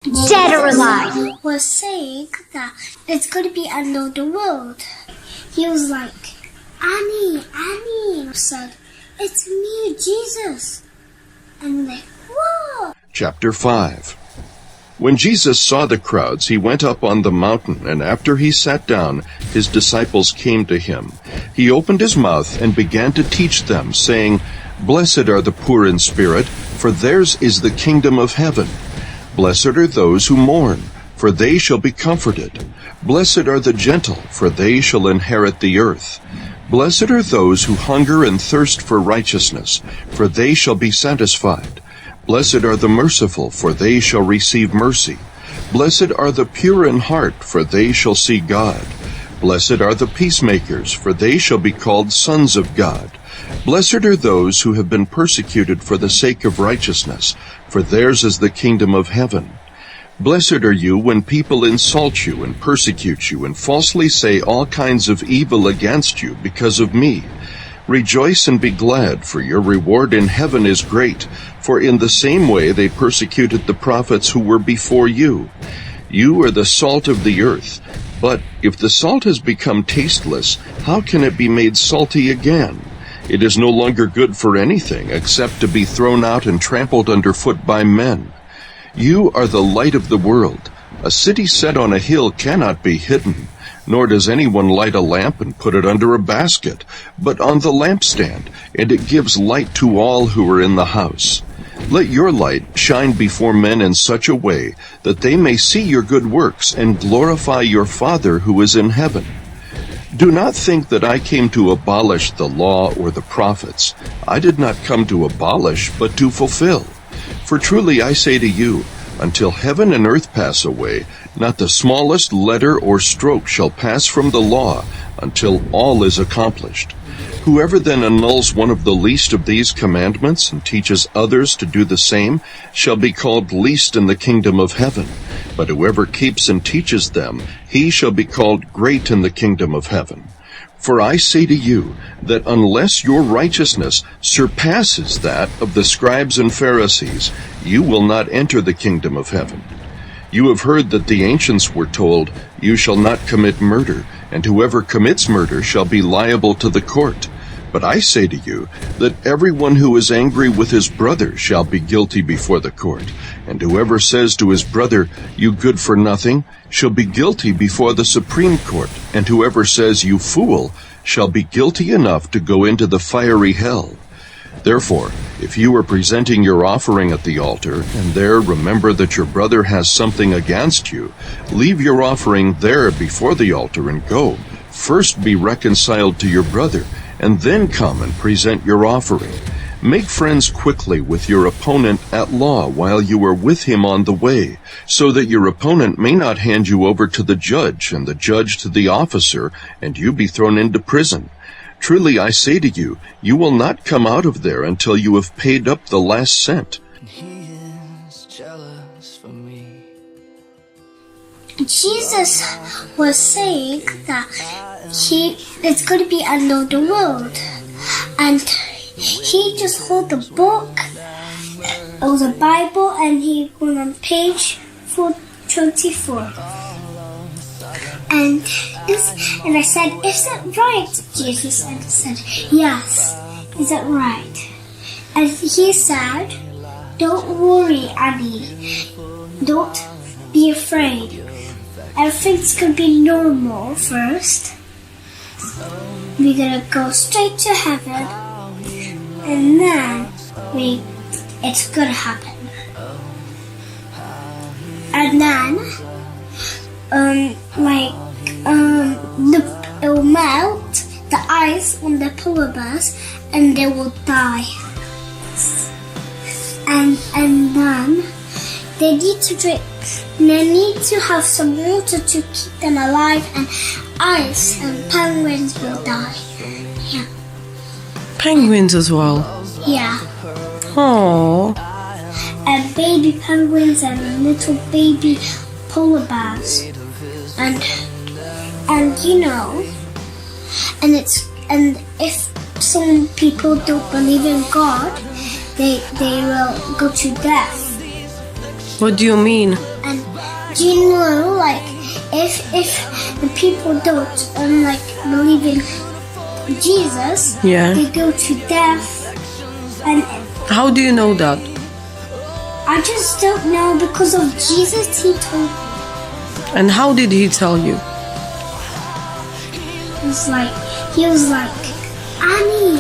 Dead or alive? Was saying that it's going to be end of the world. He was like, Annie, I said, it's me, Jesus. And like, whoa. Chapter 5. When Jesus saw the crowds, he went up on the mountain, and after he sat down, his disciples came to him. He opened his mouth and began to teach them, saying, Blessed are the poor in spirit, for theirs is the kingdom of heaven. Blessed are those who mourn, for they shall be comforted. Blessed are the gentle, for they shall inherit the earth. Blessed are those who hunger and thirst for righteousness, for they shall be satisfied. Blessed are the merciful, for they shall receive mercy. Blessed are the pure in heart, for they shall see God. Blessed are the peacemakers, for they shall be called sons of God. Blessed are those who have been persecuted for the sake of righteousness, for theirs is the kingdom of heaven. Blessed are you when people insult you and persecute you and falsely say all kinds of evil against you because of me. Rejoice and be glad, for your reward in heaven is great, for in the same way they persecuted the prophets who were before you. You are the salt of the earth, but if the salt has become tasteless, how can it be made salty again? It is no longer good for anything except to be thrown out and trampled underfoot by men. You are the light of the world. A city set on a hill cannot be hidden, nor does anyone light a lamp and put it under a basket, but on the lampstand, and it gives light to all who are in the house. Let your light shine before men in such a way that they may see your good works and glorify your Father who is in heaven. Do not think that I came to abolish the law or the prophets. I did not come to abolish, but to fulfill. For truly I say to you, until heaven and earth pass away, not the smallest letter or stroke shall pass from the law until all is accomplished. Whoever then annuls one of the least of these commandments and teaches others to do the same shall be called least in the kingdom of heaven. But whoever keeps and teaches them, he shall be called great in the kingdom of heaven. For I say to you that unless your righteousness surpasses that of the scribes and Pharisees, you will not enter the kingdom of heaven. You have heard that the ancients were told, You shall not commit murder, and whoever commits murder shall be liable to the court. But I say to you that everyone who is angry with his brother shall be guilty before the court, and whoever says to his brother, You good for nothing, shall be guilty before the Supreme Court, and whoever says, You fool, shall be guilty enough to go into the fiery hell. Therefore, if you are presenting your offering at the altar, and there remember that your brother has something against you, leave your offering there before the altar and go. First be reconciled to your brother, and then come and present your offering. Make friends quickly with your opponent at law while you are with him on the way, so that your opponent may not hand you over to the judge, and the judge to the officer, and you be thrown into prison. Truly I say to you, you will not come out of there until you have paid up the last cent. He is jealous for me. Jesus was saying that it's going to be end of the world. And he just hold the book, it was a Bible, and he went on page 424. And I said, Is it right, Jesus? And he said, Yes. Is it right? And he said, Don't worry, Annie. Don't be afraid. Everything's going to be normal first. We're going to go straight to heaven. And then it's going to happen. And then it will melt the ice on the polar bears, and they will die. And then they need to drink. They need to have some water to keep them alive, and ice, and penguins will die. Yeah. Penguins as well? Yeah. Aww. And baby penguins and little baby polar bears. And you know, and if some people don't believe in God, they will go to death. What do you mean? And Do you know, like, if the people don't like believe in Jesus, Yeah. they go to death. And How do you know that? I just don't know because of Jesus. He told me. And how did he tell you? He was like, Annie,